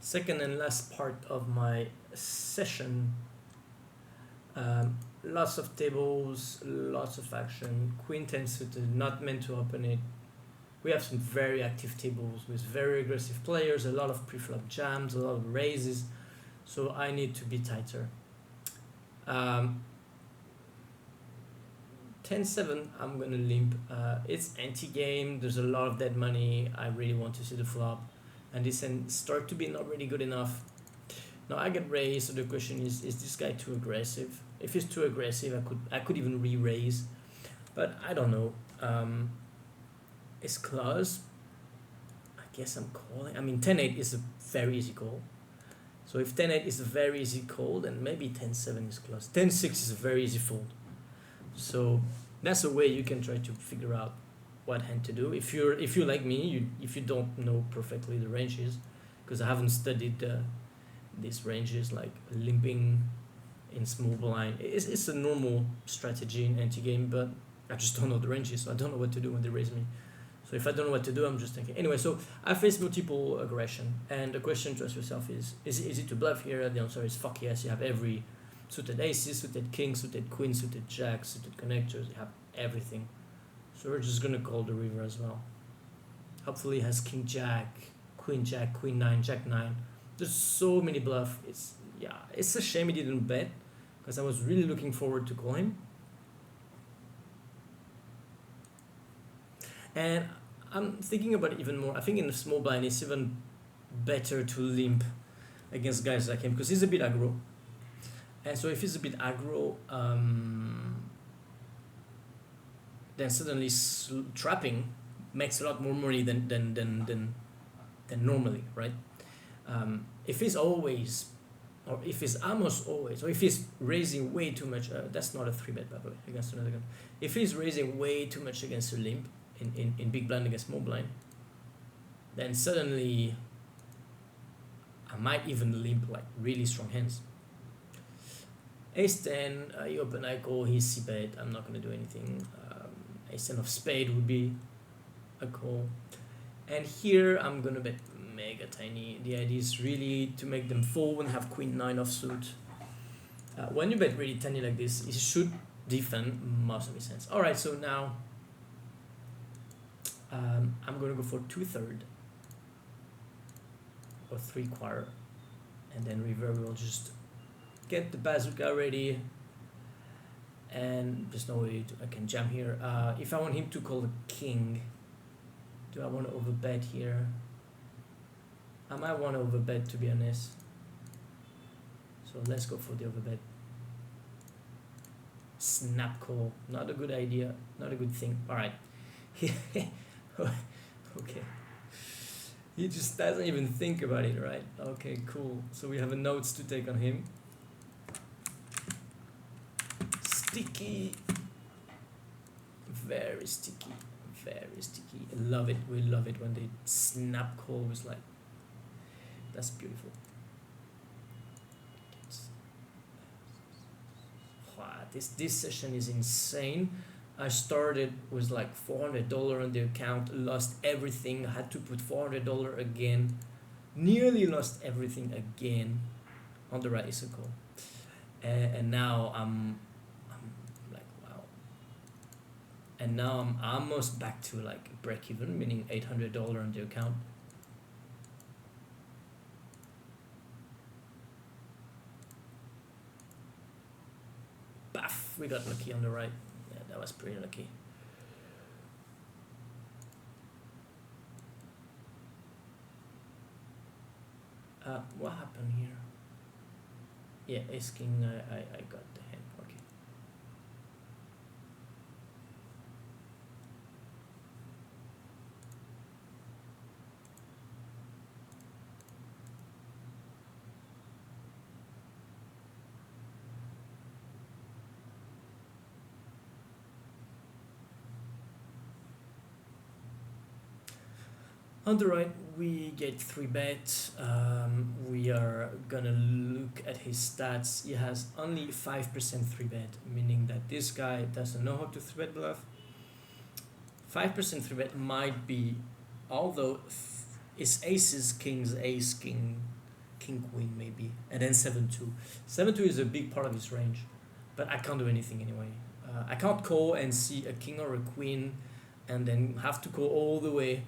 Second and last part of my session. Lots of tables, lots of action. Queen 10 suited, not meant to open it. We have some very active tables with very aggressive players, a lot of preflop jams, a lot of raises. So I need to be tighter. Um, 10-7, I'm gonna limp. It's anti-game. There's a lot of dead money. I really want to see the flop, and this end start to be not really good enough. Now I get raised. So the question is this guy too aggressive? If he's too aggressive, I could even re-raise, but I don't know. It's close. I guess I'm calling. I mean, 10-8 is a very easy call. So if 10-8 is a very easy call, then maybe 10-7 is close. 10-6 is a very easy fold. So that's a way you can try to figure out what hand to do. If you're like me, if you don't know perfectly the ranges, because I haven't studied these ranges like limping in small blind. It's a normal strategy in anti game, but I just don't know the ranges, so I don't know what to do when they raise me. So if I don't know what to do, I'm just thinking. Anyway, so I face multiple aggression, and the question to ask yourself is it to bluff here? The answer is fuck yes. You have every suited aces, suited kings, suited queens, suited jacks, suited connectors. You have everything. So we're just gonna call the river as well. Hopefully, it has king jack, queen nine, jack nine. There's so many bluff. It's a shame he didn't bet, because I was really looking forward to call him. And I'm thinking about it even more. I think in the small blind, it's even better to limp against guys like him, because he's a bit aggro. And so if he's a bit aggro, then suddenly trapping makes a lot more money than normally, right? If he's always, or if he's almost always, or if he's raising way too much, that's not a 3-bet, by the way, against another gun. If he's raising way too much against a limp in big blind against small blind, then suddenly I might even limp like really strong hands. Ace 10, you open, I call, he's c-bet, I'm not going to do anything. Ace 10 of spade would be a call. And here I'm going to bet mega tiny. The idea is really to make them fold and have queen 9 offsuit. When you bet really tiny like this, it should defend most of his hands. Alright, so now I'm going to go for 2/3 or 3/4, and then river will just get the bazooka ready, and there's no way I can jam here. If I want him to call the king, do I want to overbet here? I might want to overbet, to be honest. So let's go for the overbet. Snap call, not a good idea, not a good thing. All right. Okay. He just doesn't even think about it, right? Okay, cool. So we have a notes to take on him. Sticky. Very sticky. Very sticky. Love it. We love it when they snap call was like, that's beautiful. Wow, this session is insane. I started with like $400 on the account, lost everything, had to put $400 again, nearly lost everything again on the right call. And now I'm like, wow. And now I'm almost back to like break even, meaning $800 on the account. Baff, we got lucky on the right. Yeah, that was pretty lucky. What happened here? Yeah, ace king, I got the hand. Okay. On the right, we get 3-bet. We are gonna look at his stats. He has only 5% 3-bet, meaning that this guy doesn't know how to 3-bet bluff. 5% 3-bet might be, although it's aces, kings, ace, king, king queen maybe, and then 7-2. 7-2 is a big part of his range, but I can't do anything anyway. I can't call and see a king or a queen, and then have to go all the way,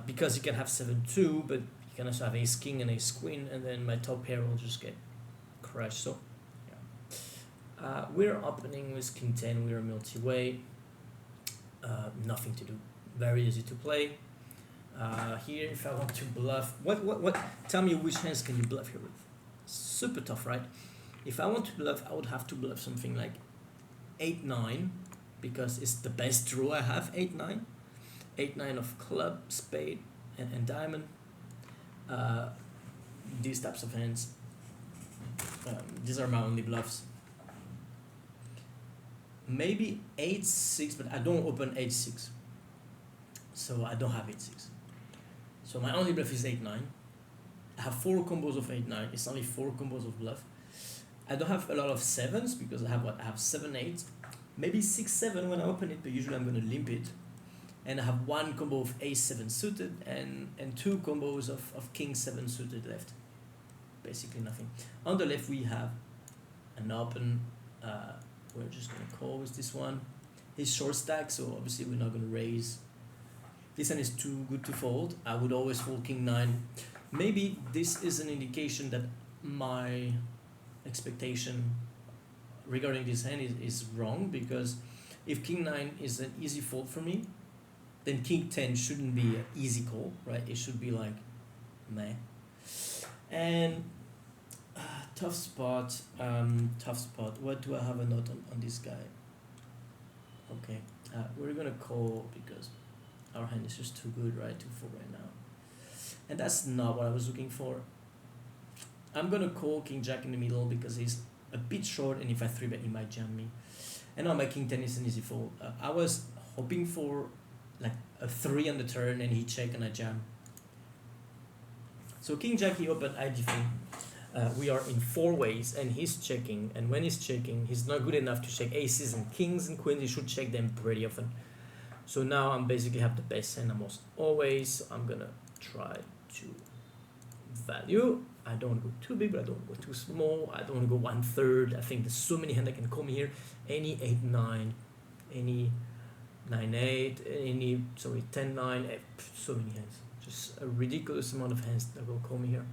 because you can have 7-2, but you can also have ace king and ace queen, and then my top pair will just get crushed. So yeah, we're opening with king 10. We're multi-way. Nothing to do. Very easy to play. Here, if I want to bluff, what? Tell me which hands can you bluff here with? Super tough, right? If I want to bluff, I would have to bluff something like 8-9, because it's the best draw I have. 8-9, 8-9 of club, spade, and diamond. These types of hands. These are my only bluffs. Maybe 8-6, but I don't open 8-6, so I don't have 8-6. So my only bluff is 8-9. I have 4 combos of 8-9. It's only 4 combos of bluff. I don't have a lot of 7s because I have what? I have 7-8, maybe 6-7 when I open it, but usually I'm gonna limp it. And I have 1 combo of ace-7 suited and 2 combos of king-7 suited left. Basically nothing. On the left we have an open. We're just gonna call with this one. He's short stack, so obviously we're not gonna raise. This one is too good to fold. I would always fold king 9. Maybe this is an indication that my expectation regarding this hand is wrong, because if king 9 is an easy fold for me, then king 10 shouldn't be an easy call, right? It should be like meh. And tough spot. What do I have a note on this guy? Okay, we're gonna call because our hand is just too good, right, to fold right now. And that's not what I was looking for. I'm gonna call king jack in the middle because he's a bit short, and if I 3-bet he might jam me. And now my king 10 is an easy fold. I was hoping for like a 3 on the turn, and he check and I jam. So king jack, he opened IDV. We are in 4 ways, and he's checking, and when he's checking, he's not good enough to check aces and kings and queens. He should check them pretty often. So now I'm basically have the best hand almost always. So I'm gonna try to value. I don't want to go too big, but I don't want to go too small. I don't want to go 1/3. I think there's so many hands that can come here. Any 8-9, any 9-8, any 10-9, so many hands. Just a ridiculous amount of hands that will come here.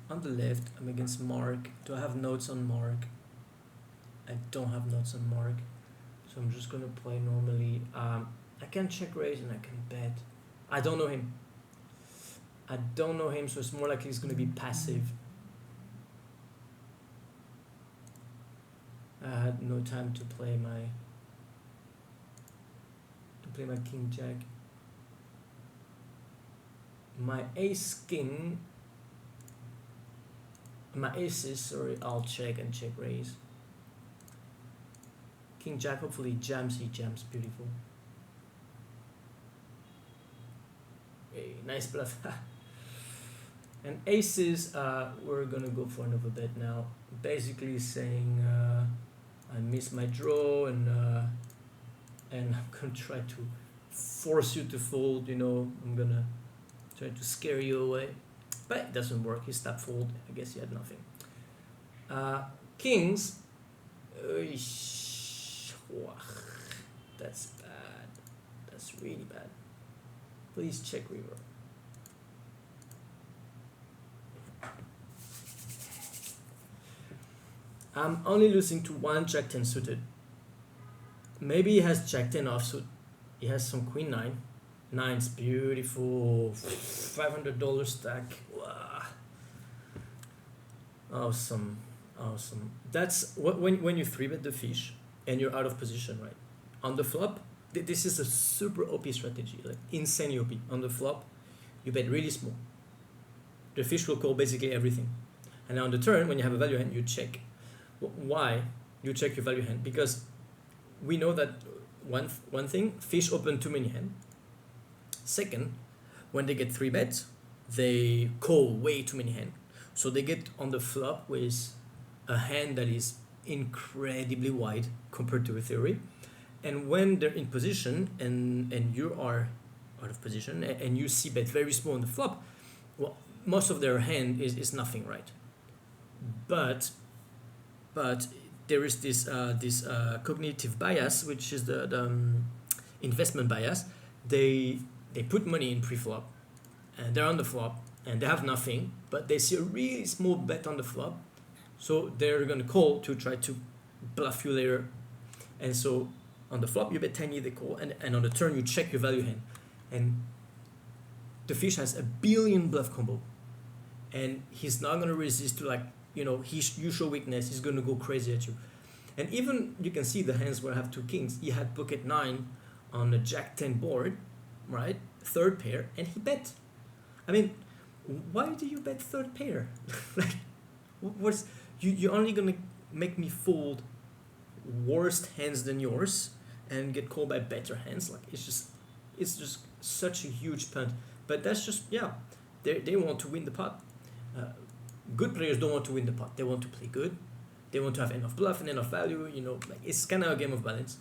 On the left, I'm against Mark. Do I have notes on Mark? I don't have notes on Mark. So I'm just gonna play normally. I can check raise and I can bet. I don't know him. So it's more likely he's gonna be passive. I had no time to play my king jack. My ace king. My aces, sorry, I'll check and check raise. King jack, hopefully jams. He jams, beautiful. Hey, nice bluff. And aces, we're gonna go for another bet now. Basically saying I miss my draw, and I'm gonna try to force you to fold. I'm gonna try to scare you away. But it doesn't work. He stopped fold. I guess he had nothing. Kings. That's bad. That's really bad. Please check river. I'm only losing to 1 jack 10 suited. Maybe he has jack 10 offsuit. He has some queen 9. 9's beautiful. $500 stack. Wow. Awesome. That's when you 3-bet the fish and you're out of position, right? On the flop, this is a super OP strategy, like insane OP. On the flop, you bet really small. The fish will call basically everything. And on the turn, when you have a value hand, you check. Why you check your value hand? Because we know that one thing, fish open too many hands. Second, when they get 3-bets, they call way too many hands. So they get on the flop with a hand that is incredibly wide compared to a theory. And when they're in position and you are out of position and you see bet very small on the flop, well, most of their hand is nothing, right? But there is this cognitive bias, which is the investment bias. They put money in pre-flop, and they're on the flop, and they have nothing, but they see a really small bet on the flop, so they're gonna call to try to bluff you later. And so on the flop you bet tiny, they call, and on the turn you check your value hand, and the fish has a billion bluff combo, and he's not gonna resist to, like, you show weakness, he's gonna go crazy at you. And even you can see the hands where I have two kings. He had pocket 9 on a jack 10 board, right? Third pair, and he bet. I mean, why do you bet third pair? Like, what's you're only gonna make me fold worse hands than yours and get called by better hands. Like, it's just such a huge punt. But that's just, yeah, they want to win the pot. Good players don't want to win the pot. They want to play good. They want to have enough bluff and enough value. Like, it's kind of a game of balance.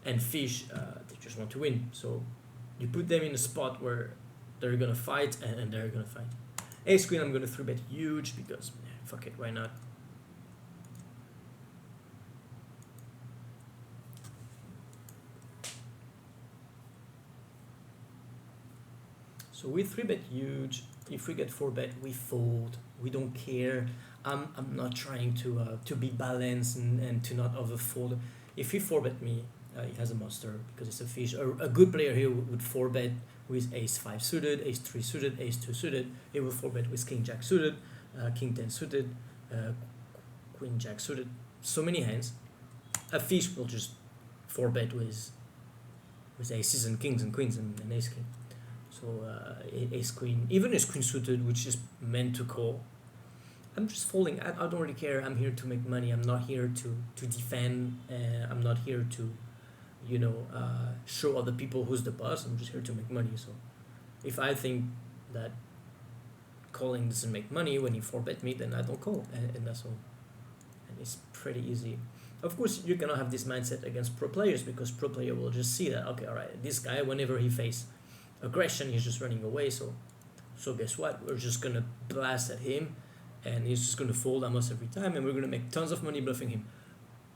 And fish, they just want to win. So you put them in a spot where they're gonna fight, and they're gonna fight. Ace queen, I'm gonna 3-bet huge because fuck it, why not? So we 3-bet huge. If we get 4-bet, we fold. We don't care. I'm not trying to be balanced and to not overfold. If he 4-bet me, he has a monster because it's a fish. A good player here would 4-bet with ace 5 suited, ace 3 suited, ace 2 suited. He will 4-bet with king jack suited, king 10 suited, queen jack suited. So many hands. A fish will just 4-bet with aces and kings and queens and ace king. So ace queen, even ace queen suited, which is meant to call. I'm just folding. I don't really care. I'm here to make money. I'm not here to defend. I'm not here to, show other people who's the boss. I'm just here to make money. So if I think that calling doesn't make money when you 4-bet me, then I don't call, and that's all. And it's pretty easy. Of course, you cannot have this mindset against pro players, because pro player will just see that, okay, all right, this guy, whenever he faces aggression, he's just running away. So guess what? We're just gonna blast at him, and he's just gonna fold almost every time, and we're gonna make tons of money bluffing him.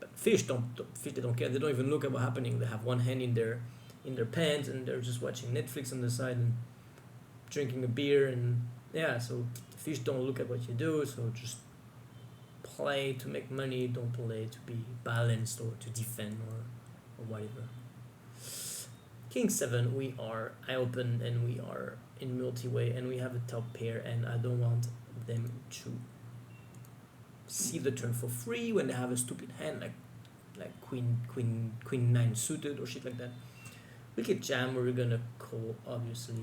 But fish they don't care. They don't even look at what's happening. They have one hand in their pants, and they're just watching Netflix on the side and drinking a beer, and yeah. So fish don't look at what you do. So just play to make money. Don't play to be balanced or to defend or whatever. King 7, I open, and we are in multi-way, and we have a top pair, and I don't want them to see the turn for free when they have a stupid hand like queen 9 suited or shit like that. We can jam, we're gonna call, obviously.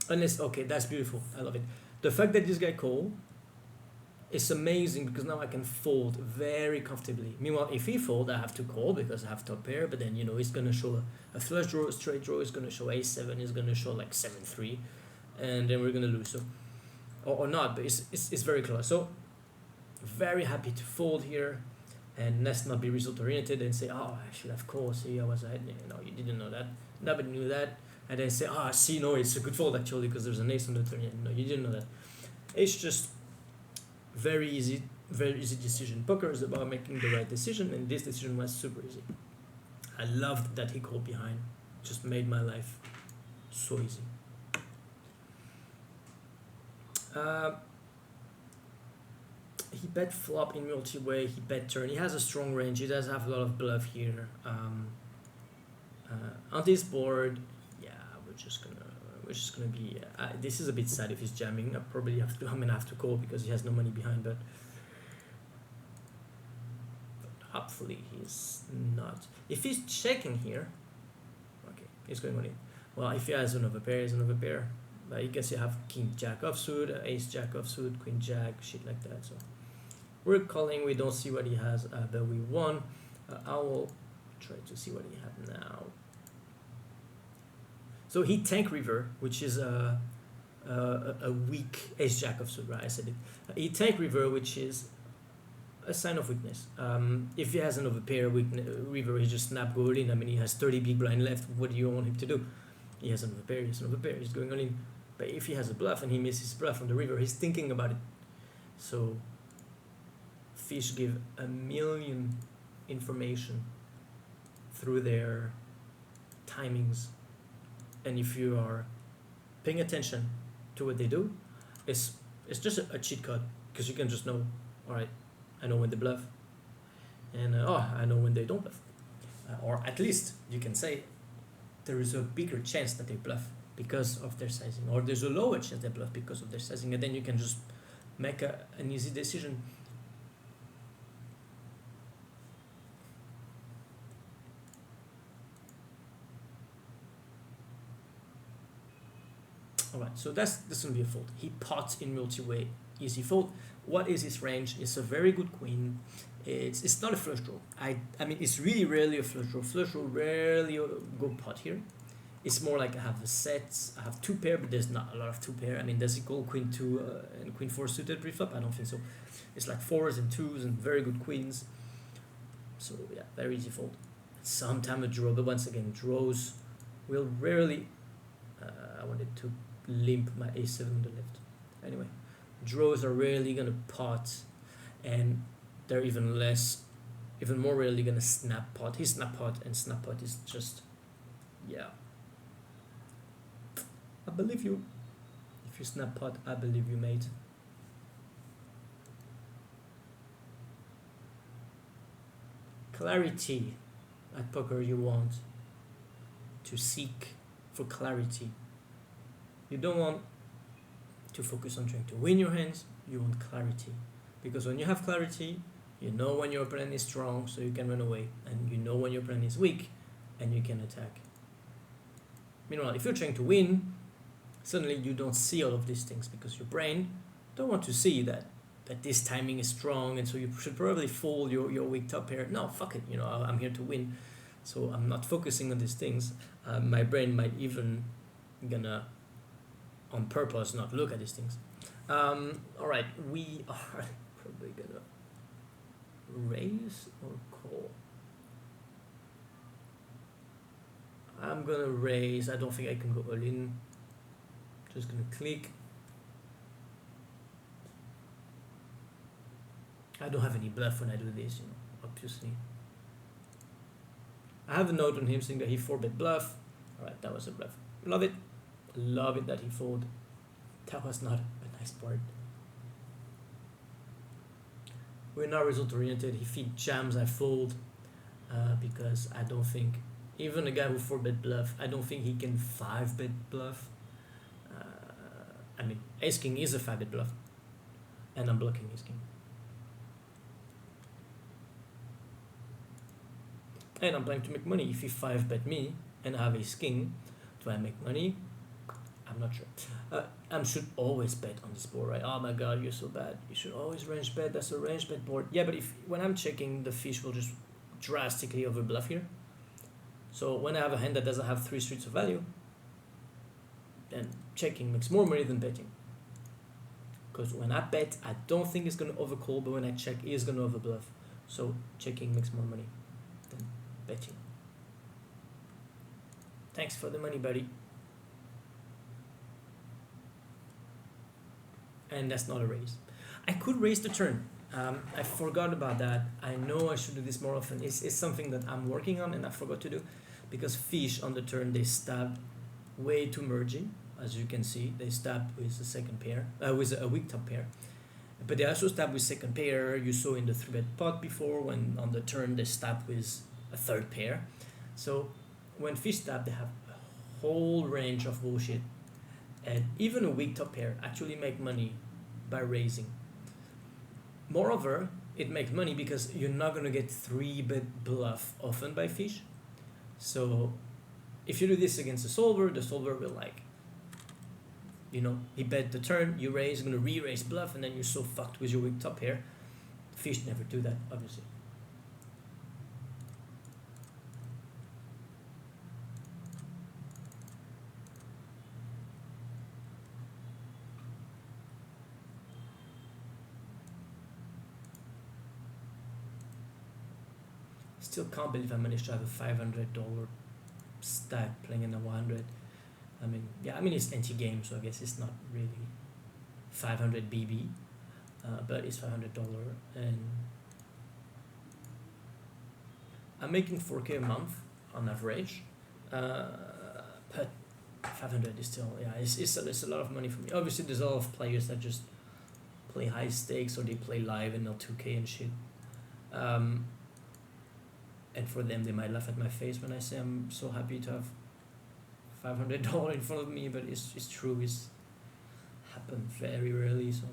Unless, okay, that's beautiful. I love it. The fact that this guy called is amazing, because now I can fold very comfortably. Meanwhile, if he fold, I have to call because I have top pair, but then, he's gonna show a flush draw, a straight draw, he's gonna show a7, he's gonna show like 7-3, and then we're gonna lose. So or not, but it's very close. So very happy to fold here, and let's not be result oriented and say, oh, I should have called, see, I was ahead. No, you didn't know that, nobody knew that. And then say, see, no, it's a good fold actually because there's an ace on the turn. No, you didn't know that. It's just very easy decision. Poker is about making the right decision, and this decision was super easy. I loved that he called behind. Just made my life so easy. He bet flop in multi-way, he bet turn. He has a strong range, he does have a lot of bluff here. On this board, yeah, we're just gonna be, this is a bit sad if he's jamming. I'm gonna have to call because he has no money behind, but hopefully he's not. If he's checking here, okay, he's going on it. Well, if he has another pair, he's another pair. But you can see I have king jack offsuit, ace jack offsuit, queen jack, shit like that. So we're calling, we don't see what he has, but we won. I will try to see what he had now. So he tank river, which is a weak ace jack offsuit, right? I said it. He tank river, which is a sign of weakness. If he has an overpair river, he just snap go all in. I mean, he has 30 big blind left. What do you want him to do? He has an overpair. He has an overpair. He's going all in. But if he has a bluff and he misses bluff on the river, he's thinking about it. So fish give a million information through their timings, and if you are paying attention to what they do, it's just a cheat code, because you can just know, all right, I know when they bluff, and I know when they don't bluff, or at least you can say there is a bigger chance that they bluff because of their sizing, or there's a lower chance they bluff because of their sizing, and then you can just make an easy decision. Alright, so this will be a fold. He pots in multi-way, easy fold. What is his range? It's a very good queen. It's not a flush draw. I mean, it's really rarely a flush draw. Flush draw rarely go pot here. It's more like I have a set, I have two pair, but there's not a lot of two pair. I mean, does it call queen two and queen four suited pre-flop? I don't think so. It's like fours and twos and very good queens. So yeah, very easy fold. Sometime a draw, but once again, draws will rarely. I wanted to limp my a7 on the left. Anyway, draws are rarely gonna pot, and they're even more rarely gonna snap pot. He snap pot, and snap pot is just, yeah. I believe you. If you snap pot, I believe you, mate. Clarity at poker, you want to seek for clarity. You don't want to focus on trying to win your hands, you want clarity. Because when you have clarity, you know when your opponent is strong, so you can run away, and you know when your opponent is weak, and you can attack. Meanwhile, if you're trying to win, suddenly you don't see all of these things, because your brain don't want to see that this timing is strong, and so you should probably fold your weak top pair. No, fuck it, I'm here to win, so I'm not focusing on these things. My brain might even gonna on purpose not look at these things. All right, we are probably gonna raise or call. I'm gonna raise. I don't think I can go all in. Just gonna click. I don't have any bluff when I do this, obviously. I have a note on him saying that he 4-bet bluff. All right, that was a bluff. Love it. Love it that he folded. That was not a nice board. We're now result oriented. If he jams, I fold, because I don't think, even a guy who 4-bet bluff, I don't think he can 5-bet bluff. I mean, ace king is a 5-bet bluff, and I'm blocking ace king. And I'm planning to make money. If he 5-bet me and I have ace king, do I make money? I'm not sure. I should always bet on this board, right? Oh my god, you're so bad. You should always range bet. That's a range bet board. Yeah, but when I'm checking, the fish will just drastically over bluff here. So when I have a hand that doesn't have 3 streets of value, then checking makes more money than betting. Because when I bet, I don't think it's going to overcall, but when I check, it is going to overbluff. So checking makes more money than betting. Thanks for the money, buddy. And that's not a raise. I could raise the turn. I forgot about that. I know I should do this more often. It's something that I'm working on and I forgot to do, because fish on the turn, they stab way too merging. As you can see, they stab with the second pair, with a weak top pair. But they also stab with second pair. You saw in the 3-bet pot before, when on the turn they stab with a third pair. So when fish stab, they have a whole range of bullshit. And even a weak top pair actually make money by raising. Moreover, it makes money because you're not going to get 3-bet bluff often by fish. So if you do this against the solver will he bet the turn, you raise, you're going to re-raise bluff, and then you're so fucked with your weak top pair. Fish never do that, obviously. Still can't believe I managed to have a $500 stack playing in the 100. I mean, yeah, I mean it's anti-game, so I guess it's not really 500 BB, but it's $500, and I'm making 4K a month on average, but 500 is still, yeah, it's a lot of money for me. Obviously, there's a lot of players that just play high stakes or they play live and not 2K and shit. And for them, they might laugh at my face when I say I'm so happy to have $500 in front of me, but it's true. It's happened very rarely. So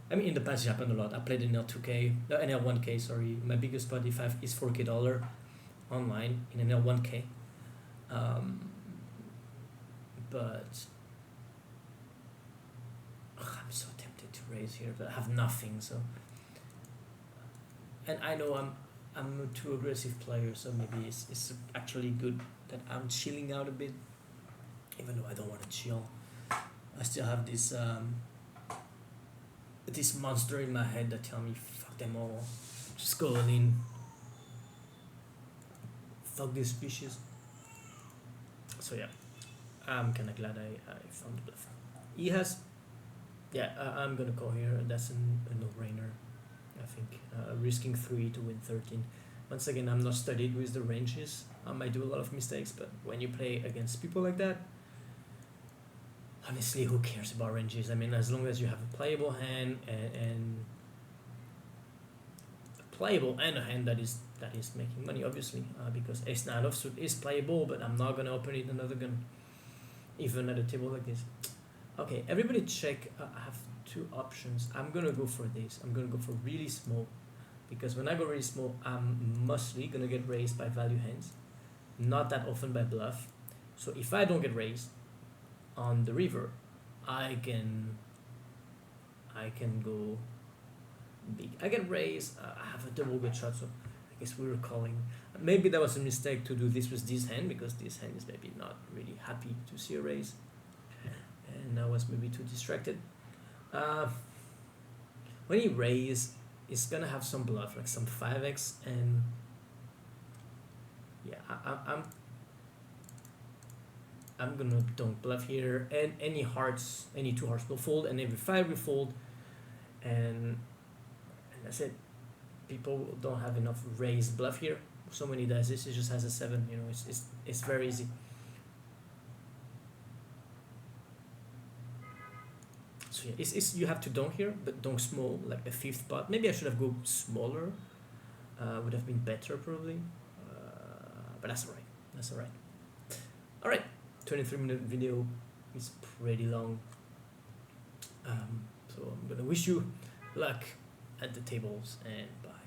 I mean, in the past it happened a lot. I played in NL2K, NL1K. Sorry, my biggest party five is $4K online in NL1K. But I'm so tempted to raise here, but I have nothing. So, and I know I'm a too aggressive player, so maybe it's actually good that I'm chilling out a bit, even though I don't want to chill. I still have this monster in my head that tell me fuck them all, just go all in, fuck this species. So yeah, I'm kind of glad I found the bluff. He has, yeah, I'm gonna call here. That's a no-brainer. I think risking 3 to win 13. Once again, I'm not studied with the ranges. I might do a lot of mistakes, but when you play against people like that, honestly, who cares about ranges? I mean, as long as you have a playable hand and a hand that is making money, obviously, because Ace 9 offsuit is playable, but I'm not gonna open it another gun, even at a table like this. Okay, everybody check. I have two options. I'm gonna go for this. I'm gonna go for really small, because when I go really small, I'm mostly gonna get raised by value hands, not that often by bluff. So if I don't get raised on the river, I can go big. I get raised. I have a double good shot, so I guess we were calling. Maybe that was a mistake to do this with this hand, because this hand is maybe not really happy to see a raise, and I was maybe too distracted. When he raise, it's gonna have some bluff, like some 5x, and yeah, I'm gonna don't bluff here, and any two hearts will fold, and every 5 will fold, and that's it. People don't have enough raised bluff here. So when he does this, it just has a 7. You know, it's very easy. So yeah, it's you have to donk here, but donk small, like the 5th pot. Maybe I should have go smaller. Would have been better probably. But that's alright. That's alright. Alright, 23-minute video is pretty long. So I'm gonna wish you luck at the tables, and bye.